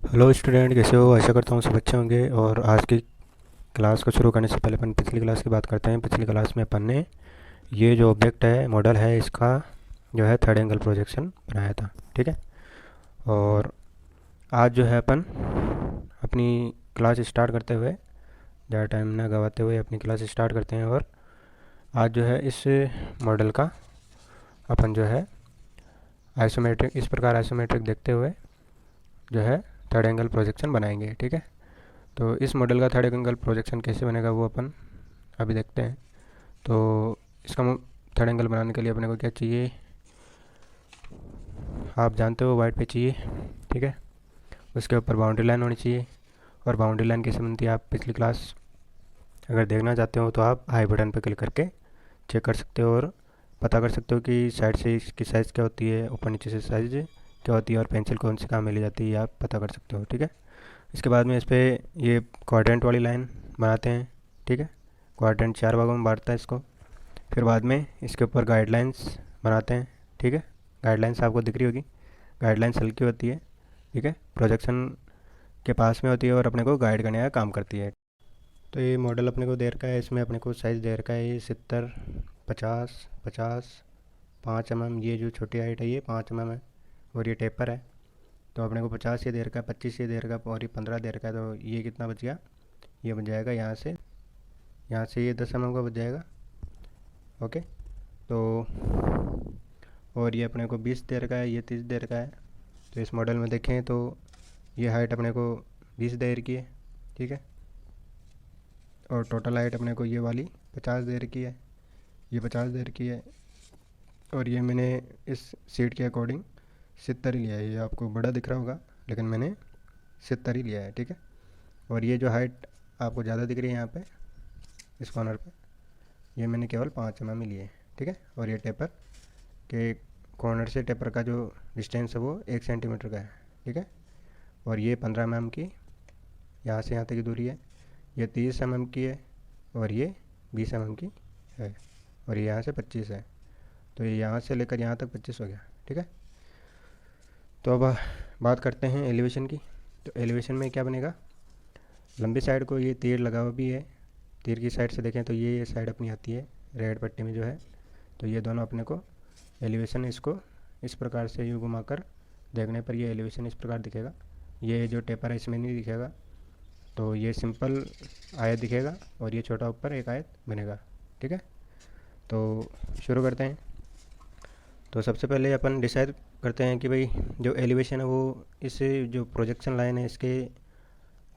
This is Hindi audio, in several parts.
हेलो स्टूडेंट, कैसे हो? आशा करता हूँ सब अच्छे होंगे। और आज की क्लास को शुरू करने से पहले अपन पिछली क्लास की बात करते हैं। पिछली क्लास में अपन ने ये जो ऑब्जेक्ट है, मॉडल है, इसका जो है थर्ड एंगल प्रोजेक्शन बनाया था। ठीक है। और आज जो है अपन अपनी क्लास स्टार्ट करते हुए, ज़्यादा टाइम ना गवाते हुए अपनी क्लास स्टार्ट करते हैं। और आज जो है इस मॉडल का अपन जो है आइसोमेट्रिक, इस प्रकार आइसोमेट्रिक देखते हुए जो है थर्ड एंगल प्रोजेक्शन बनाएंगे। ठीक है। तो इस मॉडल का थर्ड एंगल प्रोजेक्शन कैसे बनेगा वो अपन अभी देखते हैं। तो इसका थर्ड एंगल बनाने के लिए अपने को क्या चाहिए, आप जानते हो, वाइट पे चाहिए। ठीक है। उसके ऊपर बाउंड्री लाइन होनी चाहिए। और बाउंड्री लाइन के संबंधी आप पिछली क्लास अगर देखना चाहते हो तो आप आई बटन पर क्लिक करके चेक कर सकते हो और पता कर सकते हो कि साइड से इसकी साइज़ क्या होती है, ऊपर नीचे से साइज़ क्या होती है और पेंसिल कौन सी काम में ली जाती है, ये आप पता कर सकते हो। ठीक है। इसके बाद में इस पर ये क्वाड्रेंट वाली लाइन बनाते हैं। ठीक है। क्वाड्रेंट 4 भागों में बांटता है इसको। फिर बाद में इसके ऊपर गाइडलाइंस बनाते हैं। ठीक है। गाइडलाइंस आपको दिख रही होगी। गाइडलाइंस हल्की होती है। ठीक है। प्रोजेक्शन के पास में होती है और अपने को गाइड करने का काम करती है। तो ये मॉडल अपने को दे रखा है, इसमें अपने को साइज़ दे रखा है ये 70, 50, 50, 5 mm। ये जो छोटी हाइट है ये 5 mm है। और ये टेपर है। तो अपने को 50 ये दे रखा है, 25 ये दे रखा है और ये 15 दे रखा है। तो ये कितना बच गया? ये बन जाएगा यहाँ से ये 10 mm का बच जाएगा। ओके। तो और ये अपने को 20 दे रखा है, ये 30 दे रखा है। तो इस मॉडल में देखें तो ये हाइट अपने को 20 दे रखी है। ठीक है। और टोटल हाइट अपने को ये वाली 50 दे रखी है, ये 50 दे रखी है। और ये मैंने इस सीट के अकॉर्डिंग 70 ही लिया है। ये आपको बड़ा दिख रहा होगा लेकिन मैंने 70 ही लिया है। ठीक है। और ये जो हाइट आपको ज़्यादा दिख रही है यहाँ पे इस कॉर्नर पे, ये मैंने केवल 5 mm ही लिए है। ठीक है। और ये टेपर के कॉर्नर से टेपर का जो डिस्टेंस है वो 1 सेंटीमीटर का है। ठीक है। और ये 15 mm की यहाँ से यहाँ तक की दूरी है। ये 30 mm की है और ये 20 mm की है। और ये यहाँ से 25 है। तो ये यहाँ से लेकर यहाँ तक 25 हो गया। ठीक है। तो अब बात करते हैं एलिवेशन की। तो एलिवेशन में क्या बनेगा, लंबी साइड को ये तीर लगा हुआ भी है। तीर की साइड से देखें तो ये साइड अपनी आती है रेड पट्टी में जो है। तो ये दोनों अपने को एलिवेशन, इसको इस प्रकार से यूँ घुमाकर देखने पर ये एलिवेशन इस प्रकार दिखेगा। ये जो टेपर है इसमें नहीं दिखेगा। तो ये सिंपल आयत दिखेगा और ये छोटा ऊपर एक आयत बनेगा। ठीक है। तो शुरू करते हैं। तो सबसे पहले अपन डिसाइड करते हैं कि भाई जो एलिवेशन है वो इस जो प्रोजेक्शन लाइन है इसके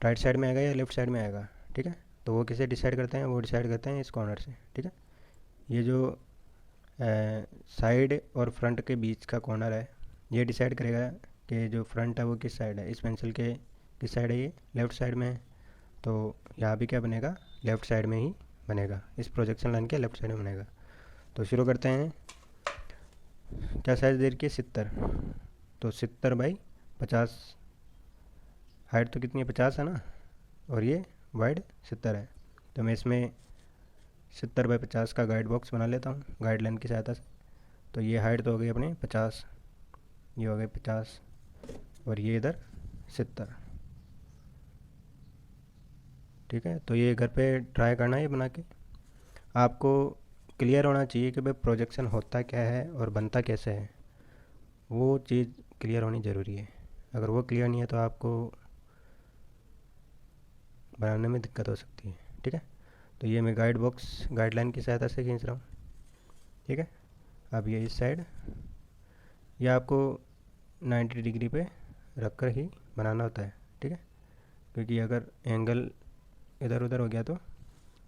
राइट साइड में आएगा या लेफ़्ट साइड में आएगा। ठीक है। तो वो किसे डिसाइड करते हैं, वो डिसाइड करते हैं इस कॉर्नर से। ठीक है। ये जो साइड और फ्रंट के बीच का कॉर्नर है ये डिसाइड करेगा कि जो फ्रंट है वो किस साइड है। इस पेंसिल के किस साइड है, ये लेफ़्ट साइड में है। तो यहाँ भी क्या बनेगा, लेफ़्ट साइड में ही बनेगा, इस प्रोजेक्शन लाइन के लेफ़्ट साइड में बनेगा। तो शुरू करते हैं। क्या साइज़ दे रखी है, 70। तो 70/50। हाइट तो कितनी है, 50 है ना। और ये वाइड 70 है। तो मैं इसमें 70/50 का गाइड बॉक्स बना लेता हूँ गाइडलाइन की सहायता से। तो ये हाइट तो हो गई अपनी 50, ये हो गई 50 और ये इधर 70। ठीक है। तो ये घर पे ट्राई करना है, ये बना के आपको क्लियर होना चाहिए कि भाई प्रोजेक्शन होता क्या है और बनता कैसे है। वो चीज़ क्लियर होनी ज़रूरी है। अगर वो क्लियर नहीं है तो आपको बनाने में दिक्कत हो सकती है। ठीक है। तो ये मैं गाइड बॉक्स गाइडलाइन की सहायता से खींच रहा हूँ। ठीक है। अब ये इस साइड, ये आपको 90 डिग्री पे रख कर ही बनाना होता है। ठीक है। क्योंकि अगर एंगल इधर उधर हो गया तो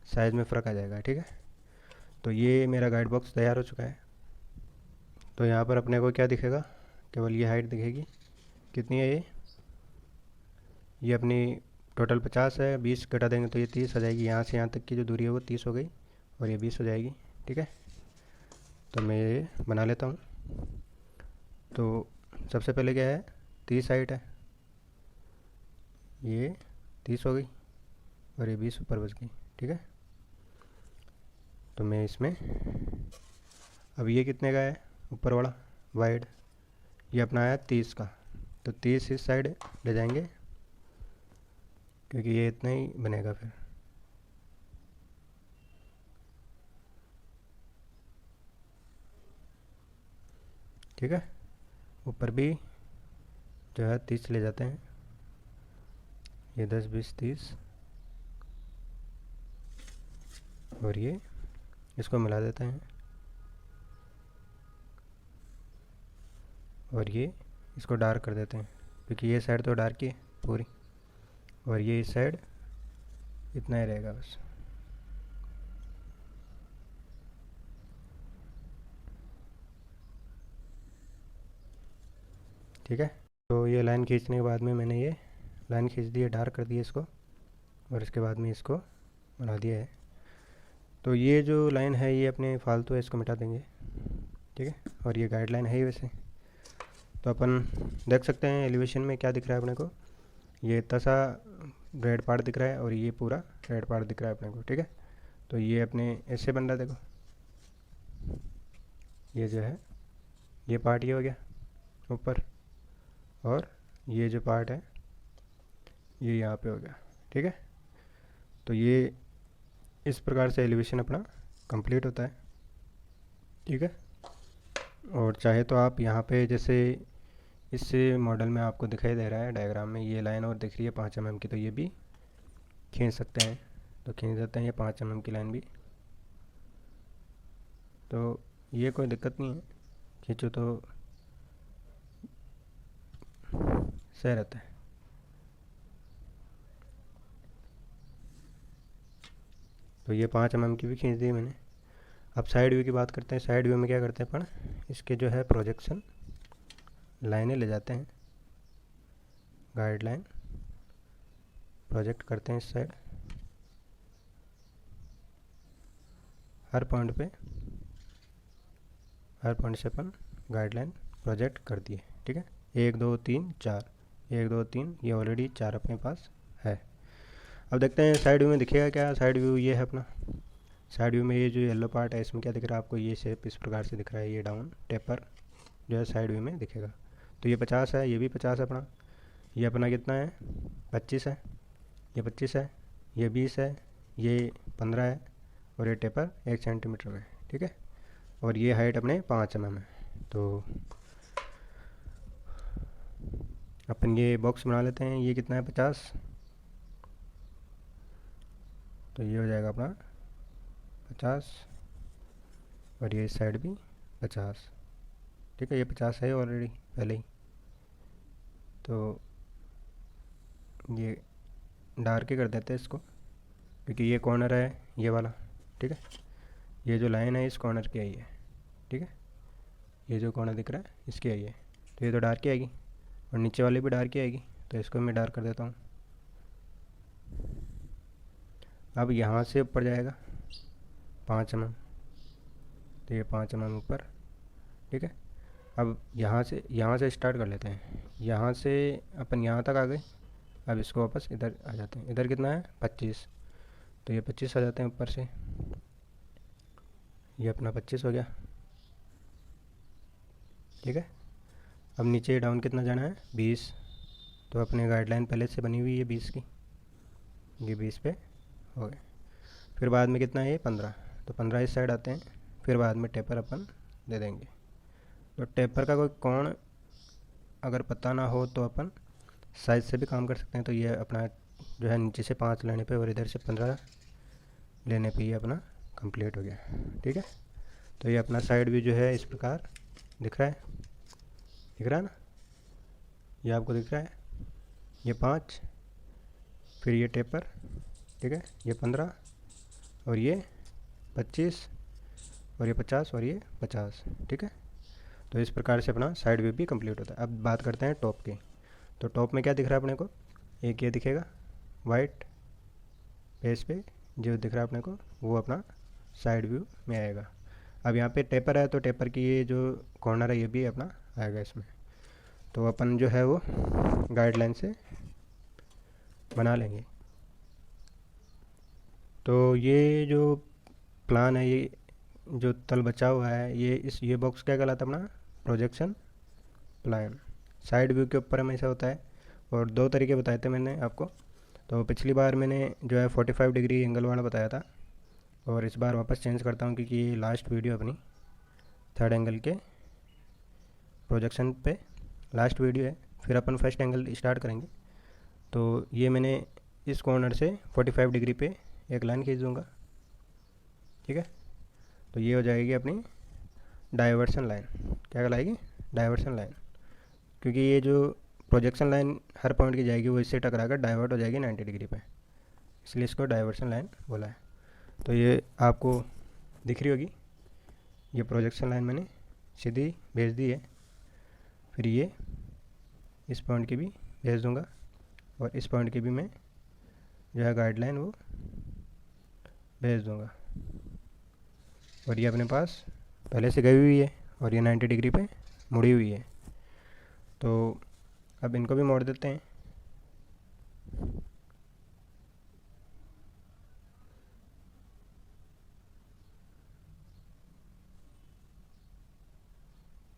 साइज़ में फ़र्क आ जाएगा। ठीक है। तो ये मेरा गाइड बॉक्स तैयार हो चुका है। तो यहाँ पर अपने को क्या दिखेगा, केवल ये हाइट दिखेगी। कितनी है ये अपनी टोटल 50 है, 20 घटा देंगे तो ये 30 हो जाएगी। यहाँ से यहाँ तक की जो दूरी है वो 30 हो गई और ये 20 हो जाएगी। ठीक है। तो मैं ये बना लेता हूँ। तो सबसे पहले क्या है, 30 हाइट है, ये 30 हो गई और ये 20 ऊपर बच गई। ठीक है। तो मैं इसमें अब ये कितने का है, ऊपर वाला वाइड, ये अपना आया 30 का। तो 30 इस साइड ले जाएंगे क्योंकि ये इतना ही बनेगा फिर। ठीक है, ऊपर भी जो है 30 ले जाते हैं, ये 10 20 30, और ये इसको मिला देते हैं, और ये इसको डार्क कर देते हैं, क्योंकि ये साइड तो डार्क ही है पूरी, और ये इस साइड इतना ही रहेगा बस। ठीक है, तो ये लाइन खींचने के बाद में मैंने ये लाइन खींच दी है, डार्क कर दिया इसको, और इसके बाद में इसको बना दिया है। तो ये जो लाइन है ये अपने फालतू है, इसको मिटा देंगे। ठीक है, और ये गाइडलाइन है ही वैसे। तो अपन देख सकते हैं एलिवेशन में क्या दिख रहा है अपने को, ये इतना सा रेड पार्ट दिख रहा है और ये पूरा रेड पार्ट दिख रहा है अपने को। ठीक है, तो ये अपने ऐसे बन रहा है, देखो ये जो है ये पार्ट ये हो गया ऊपर, और ये जो पार्ट है ये यहाँ पे हो गया। ठीक है, तो ये इस प्रकार से एलिवेशन अपना कंप्लीट होता है। ठीक है, और चाहे तो आप यहाँ पे जैसे इस मॉडल में आपको दिखाई दे रहा है डायग्राम में ये लाइन और दिख रही है 5 mm की, तो ये भी खींच सकते हैं। तो खींच देते हैं ये 5 mm की लाइन भी, तो ये कोई दिक्कत नहीं है, खींचो तो सही रहता है। तो ये 5 mm की भी खींच दी मैंने। अब साइड व्यू की बात करते हैं। साइड व्यू में क्या करते हैं अपन, इसके जो है प्रोजेक्शन लाइनें ले जाते हैं, गाइडलाइन प्रोजेक्ट करते हैं इस साइड, हर पॉइंट से अपन गाइडलाइन प्रोजेक्ट कर दिए। ठीक है, 1 2 3 4, 1 2 3, ये ऑलरेडी 4 अपने पास है। अब देखते हैं साइड व्यू में दिखेगा क्या। साइड व्यू ये है अपना, साइड व्यू में ये जो येलो पार्ट है इसमें क्या दिख रहा है आपको, ये शेप इस प्रकार से दिख रहा है, ये डाउन टेपर जो है साइड व्यू में दिखेगा। तो ये 50 है, ये भी 50 है अपना, ये अपना कितना है 25 है, ये 25 है, ये 20 है, ये 15 है, और ये टेपर 1 सेंटीमीटर में। ठीक है, और ये हाइट अपने 5 mm है। तो अपन ये बॉक्स बना लेते हैं, ये कितना है 50, तो ये हो जाएगा अपना 50, और ये इस साइड भी 50। ठीक है, ये 50 है ऑलरेडी पहले ही, तो ये डार्क ही कर देते हैं इसको, क्योंकि ये कॉर्नर है ये वाला। ठीक है, ये जो लाइन है इस कॉर्नर की आई है। ठीक है, ये जो कॉर्नर दिख रहा है इसकी आई है, तो ये तो डार्क ही आएगी, और नीचे वाली भी डार्क ही आएगी, तो इसको मैं डार्क कर देता हूँ। अब यहाँ से ऊपर जाएगा 5 mm, तो ये 5 mm ऊपर। ठीक है, अब यहाँ से स्टार्ट कर लेते हैं, यहाँ से अपन यहाँ तक आ गए। अब इसको वापस इधर आ जाते हैं, इधर कितना है 25, तो ये 25 आ जाते हैं ऊपर से, ये अपना 25 हो गया। ठीक है, अब नीचे डाउन कितना जाना है 20, तो अपने गाइडलाइन पहले से बनी हुई है 20 की, ये 20 पे हो गए। फिर बाद में कितना है ये 15, तो 15 इस साइड आते हैं, फिर बाद में टेपर अपन दे देंगे। तो टेपर का कोई कोण अगर पता ना हो तो अपन साइज से भी काम कर सकते हैं। तो ये अपना जो है नीचे से 5 लेने पे और इधर से 15 लेने पे ये अपना कंप्लीट हो गया। ठीक है, तो ये अपना साइड व्यू जो है इस प्रकार दिख रहा है ना, ये आपको दिख रहा है, ये 5, फिर ये टेपर। ठीक है, ये 15, और ये 25, और ये 50, और ये 50। ठीक है, तो इस प्रकार से अपना साइड व्यू भी कंप्लीट होता है। अब बात करते हैं टॉप की। तो टॉप में क्या दिख रहा है अपने को, एक ये दिखेगा वाइट बेस पे जो दिख रहा है अपने को, वो अपना साइड व्यू में आएगा। अब यहाँ पे टेपर है, तो टेपर की ये जो कॉर्नर है ये भी अपना आएगा इसमें। तो अपन जो है वो गाइडलाइन से बना लेंगे। तो ये जो प्लान है, ये जो तल बचा हुआ है, ये बॉक्स क्या कहलाता है अपना, प्रोजेक्शन प्लान। साइड व्यू के ऊपर हमेशा होता है, और 2 तरीके बताए थे मैंने आपको। तो तो पिछली बार मैंने जो है 45 डिग्री एंगल वाला बताया था, और इस बार वापस चेंज करता हूँ क्योंकि ये लास्ट वीडियो अपनी थर्ड एंगल के प्रोजेक्शन पे लास्ट वीडियो है। फिर अपन फर्स्ट एंगल स्टार्ट करेंगे। तो ये मैंने इस कॉर्नर से 45 डिग्री पे एक लाइन खींच दूँगा, ठीक है। तो ये हो जाएगी अपनी डाइवर्सन लाइन। क्या कहलाएगी? Diversion line. क्योंकि ये जो प्रोजेक्शन लाइन हर पॉइंट की जाएगी वो इससे टकरा कर डाइवर्ट हो जाएगी 90 डिग्री पे, इसलिए इसको डाइवर्सन लाइन बोला है। तो ये आपको दिख रही होगी, ये प्रोजेक्शन लाइन मैंने सीधी भेज दी है। फिर ये इस पॉइंट की भी भेज दूंगा, और इस पॉइंट की भी मैं जो है गाइडलाइन वो भेज दूंगा। और ये अपने पास पहले से गई हुई है और ये 90 डिग्री पे मुड़ी हुई है। तो अब इनको भी मोड़ देते हैं।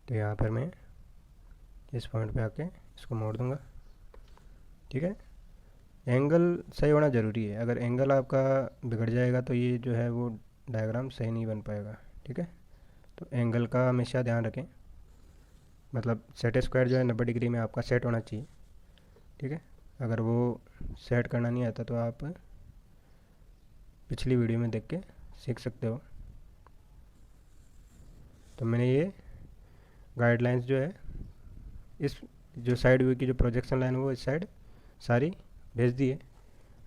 तो यहाँ पर मैं इस पॉइंट पे आके इसको मोड़ दूंगा, ठीक है। एंगल सही होना ज़रूरी है। अगर एंगल आपका बिगड़ जाएगा तो ये जो है वो डायग्राम सही नहीं बन पाएगा, ठीक है। तो एंगल का हमेशा ध्यान रखें, मतलब सेट स्क्वायर जो है 90 डिग्री में आपका सेट होना चाहिए, ठीक है। अगर वो सेट करना नहीं आता तो आप पिछली वीडियो में देख के सीख सकते हो। तो मैंने ये गाइडलाइंस जो है इस जो साइड व्यू की जो प्रोजेक्शन लाइन है वो इस साइड सारी भेज दी है।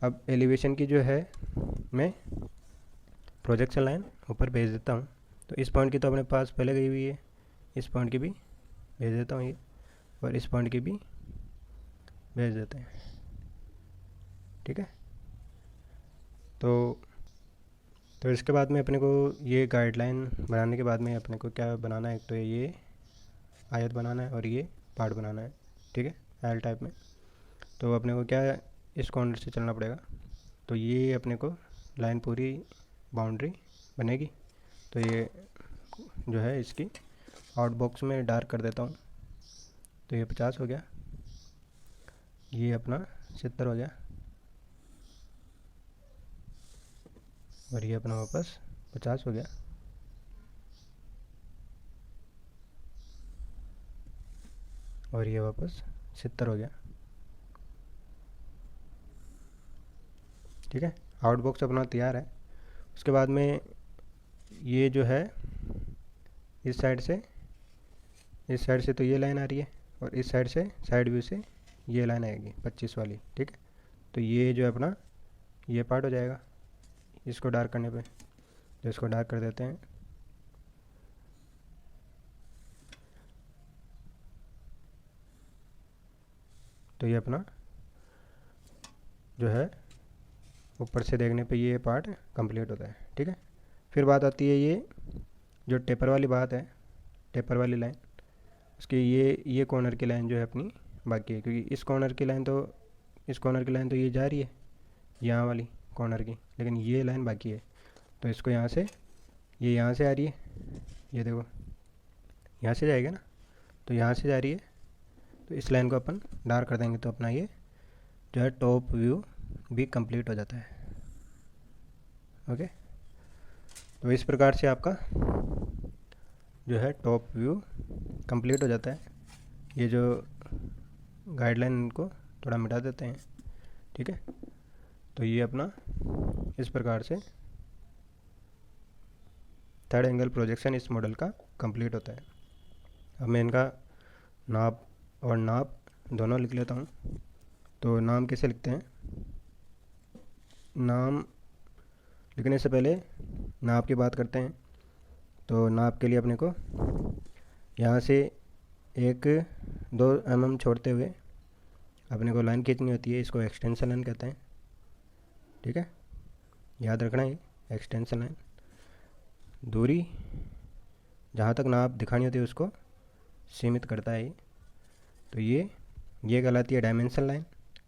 अब एलिवेशन की जो है मैं प्रोजेक्शन लाइन ऊपर भेज देता हूँ। तो इस पॉइंट की तो अपने पास पहले गई हुई है, इस पॉइंट की भी भेज देता हूँ ये, और इस पॉइंट की भी भेज देते हैं, ठीक है। तो इसके बाद में अपने को ये गाइडलाइन बनाने के बाद में अपने को क्या बनाना है, तो ये आयत बनाना है और ये पार्ट बनाना है, ठीक है, एल टाइप में। तो अपने को क्या है, इस कॉर्नर से चलना पड़ेगा। तो ये अपने को लाइन पूरी बाउंड्री बनेगी। तो ये जो है इसकी आउट बॉक्स में डार्क कर देता हूँ। तो ये 50 हो गया, ये अपना 70 हो गया, और ये अपना वापस 50 हो गया। और ये वापस 70 हो गया, ठीक है। आउट बॉक्स अपना तैयार है। उसके बाद में ये जो है इस साइड से तो ये लाइन आ रही है, और इस साइड से साइड व्यू से ये लाइन आएगी 25 वाली, ठीक है। तो ये जो है अपना ये पार्ट हो जाएगा इसको डार्क करने पे। तो इसको डार्क कर देते हैं। तो ये अपना जो है ऊपर से देखने पे ये पार्ट कंप्लीट होता है, ठीक है। फिर बात आती है ये जो टेपर वाली बात है, टेपर वाली लाइन, उसकी ये कॉर्नर की लाइन जो है अपनी बाकी है। क्योंकि इस कॉर्नर की लाइन तो ये जा रही है यहाँ वाली कॉर्नर की, लेकिन ये लाइन बाकी है। तो इसको यहाँ से ये यहाँ से आ रही है, ये देखो यहाँ से जाएगा ना, तो यहाँ से जा रही है। तो इस लाइन को अपन डार्क कर देंगे तो अपना ये जो है टॉप व्यू भी कंप्लीट हो जाता है, ओके। तो इस प्रकार से आपका जो है टॉप व्यू कंप्लीट हो जाता है। ये जो गाइडलाइन को थोड़ा मिटा देते हैं, ठीक है। तो ये अपना इस प्रकार से थर्ड एंगल प्रोजेक्शन इस मॉडल का कंप्लीट होता है। अब मैं इनका नाप और नाप दोनों लिख लेता हूँ। तो नाम कैसे लिखते हैं, नाम लिखने से पहले नाप की बात करते हैं। तो नाप के लिए अपने को यहाँ से 1-2 mm छोड़ते हुए अपने को लाइन खींचनी होती है। इसको एक्सटेंशन लाइन कहते हैं, ठीक है, याद रखना है। एक्सटेंशन लाइन दूरी जहाँ तक नाप दिखानी होती है उसको सीमित करता है ये। तो ये कहलाती है डायमेंशन लाइन,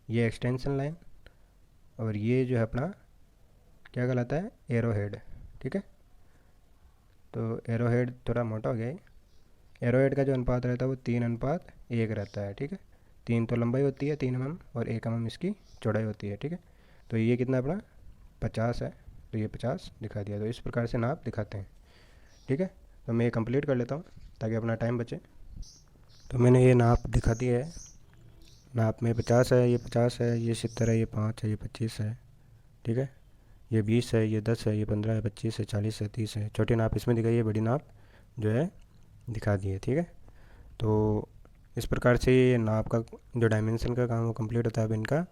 ये एक्सटेंशन लाइन, और ये जो है अपना क्या कहलाता है, एरो हेड, ठीक है। तो एरो हेड थोड़ा मोटा हो गया है। एरो हेड का जो अनुपात रहता है वो 3:1 रहता है, ठीक है। 3 तो लंबाई होती है 3 mm, और 1 mm इसकी चौड़ाई होती है, ठीक है। तो ये कितना अपना 50 है, तो ये 50 दिखा दिया। तो इस प्रकार से नाप दिखाते हैं, ठीक है। तो मैं ये कंप्लीट कर लेता हूँ ताकि अपना टाइम बचे। तो मैंने ये नाप दिखा दिया है, नाप में 50 है, ये 50 है, ये 70 है, ये 5 है, ये 25 है, ठीक है। ये 20 है, ये 10 है, ये 15 है, 25 है, 40 है, 30 है। छोटी नाप इसमें दिखाई है, बड़ी नाप जो है दिखा दी है, ठीक है। तो इस प्रकार से ये नाप का जो डायमेंशन का काम वो कंप्लीट होता है। अब इनका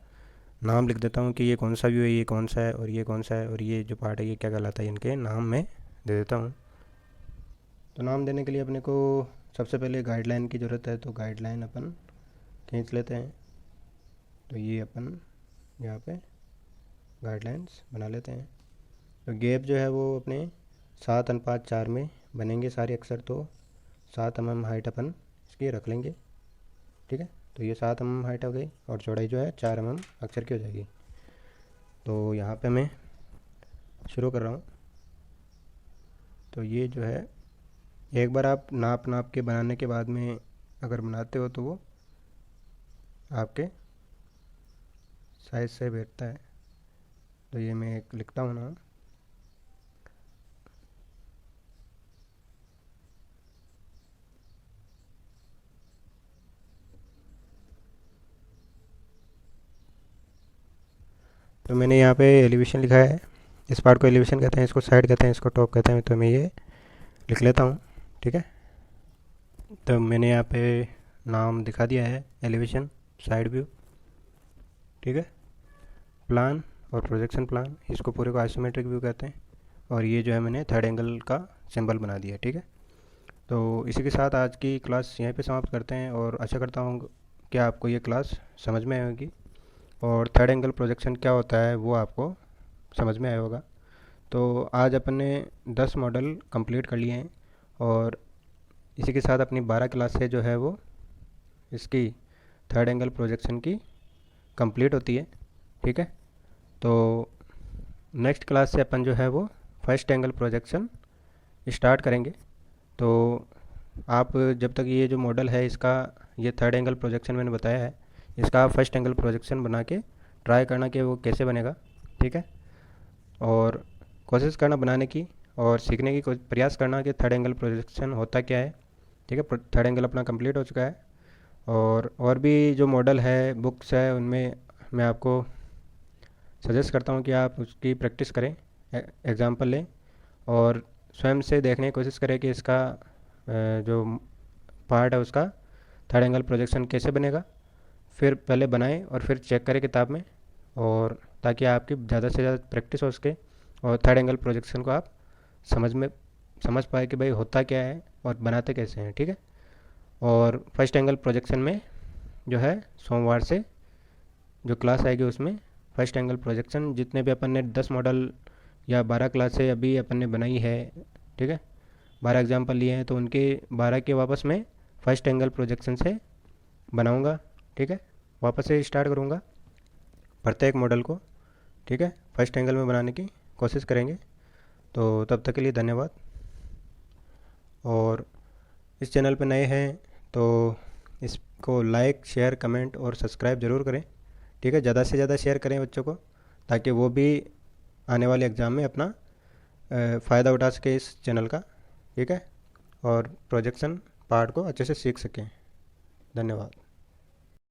नाम लिख देता हूँ कि ये कौन सा व्यू है, ये कौन सा है, और ये कौन सा है, और ये जो पार्ट है ये क्या कहलाता है, इनके नाम मैं दे देता हूँ। तो नाम देने के लिए अपने को सबसे पहले गाइडलाइन की ज़रूरत है, तो गाइडलाइन अपन खींच लेते हैं। तो ये अपन यहाँ पे गाइडलाइंस बना लेते हैं। तो गैप जो है वो अपने 7:4 में बनेंगे सारे अक्षर, तो 7 mm हाइट अपन इसकी रख लेंगे, ठीक है। तो ये 7 mm हाइट हो गई और चौड़ाई जो है 4 mm अक्षर की हो जाएगी। तो यहाँ पे मैं शुरू कर रहा हूँ। तो ये जो है एक बार आप नाप नाप के बनाने के बाद में अगर बनाते हो तो वो आपके साइज से बैठता है। तो ये मैं एक लिखता हूँ नाम। तो मैंने यहाँ पे एलिवेशन लिखा है, इस पार्ट को एलिवेशन कहते हैं, इसको साइड कहते हैं, इसको टॉप कहते हैं। तो मैं ये लिख लेता हूँ, ठीक है। तो मैंने यहाँ पे नाम दिखा दिया है, एलिवेशन, साइड व्यू, ठीक है। प्लान और प्रोजेक्शन प्लान, इसको पूरे को आइसोमेट्रिक व्यू कहते हैं। और ये जो है मैंने थर्ड एंगल का सिंबल बना दिया, ठीक है। तो इसी के साथ आज की क्लास यहीं पे समाप्त करते हैं, और आशा करता हूँ कि आपको ये क्लास समझ में आएगी और थर्ड एंगल प्रोजेक्शन क्या होता है वो आपको समझ में आया होगा। तो आज अपन ने 10 मॉडल कंप्लीट कर लिए हैं, और इसी के साथ अपनी 12 क्लासें जो है वो इसकी थर्ड एंगल प्रोजेक्शन की कंप्लीट होती है, ठीक है। तो नेक्स्ट क्लास से अपन जो है वो फर्स्ट एंगल प्रोजेक्शन स्टार्ट करेंगे। तो आप जब तक ये जो मॉडल है इसका, ये थर्ड एंगल प्रोजेक्शन मैंने बताया है, इसका आप फर्स्ट एंगल प्रोजेक्शन बना के ट्राई करना कि वो कैसे बनेगा, ठीक है। और कोशिश करना बनाने की और सीखने की प्रयास करना कि थर्ड एंगल प्रोजेक्शन होता क्या है, ठीक है। थर्ड एंगल अपना कंप्लीट हो चुका है, और भी जो मॉडल है, बुक्स है, उनमें मैं आपको सजेस्ट करता हूँ कि आप उसकी प्रैक्टिस करें, एग्ज़ाम्पल लें और स्वयं से देखने की कोशिश करें कि इसका जो पार्ट है उसका थर्ड एंगल प्रोजेक्शन कैसे बनेगा। फिर पहले बनाएं और फिर चेक करें किताब में, और ताकि आपकी ज़्यादा से ज़्यादा प्रैक्टिस हो सके और थर्ड एंगल प्रोजेक्शन को आप समझ पाए कि भाई होता क्या है और बनाते कैसे हैं, ठीक है। और फर्स्ट एंगल प्रोजेक्शन में जो है सोमवार से जो क्लास आएगी उसमें फर्स्ट एंगल प्रोजेक्शन जितने भी अपन ने 10 मॉडल या 12 क्लासें अभी अपन ने बनाई है, ठीक है, 12 एग्जाम्पल लिए हैं, तो उनके 12 के वापस में फर्स्ट एंगल प्रोजेक्शन से बनाऊंगा, ठीक है। वापस से स्टार्ट करूंगा प्रत्येक मॉडल को, ठीक है, फर्स्ट एंगल में बनाने की कोशिश करेंगे। तो तब तक के लिए धन्यवाद। और इस चैनल पर नए हैं तो इसको लाइक, शेयर, कमेंट और सब्सक्राइब ज़रूर करें, ठीक है। ज़्यादा से ज़्यादा शेयर करें बच्चों को, ताकि वो भी आने वाले एग्ज़ाम में अपना फ़ायदा उठा सके इस चैनल का, ठीक है, और प्रोजेक्शन पार्ट को अच्छे से सीख सकें। धन्यवाद।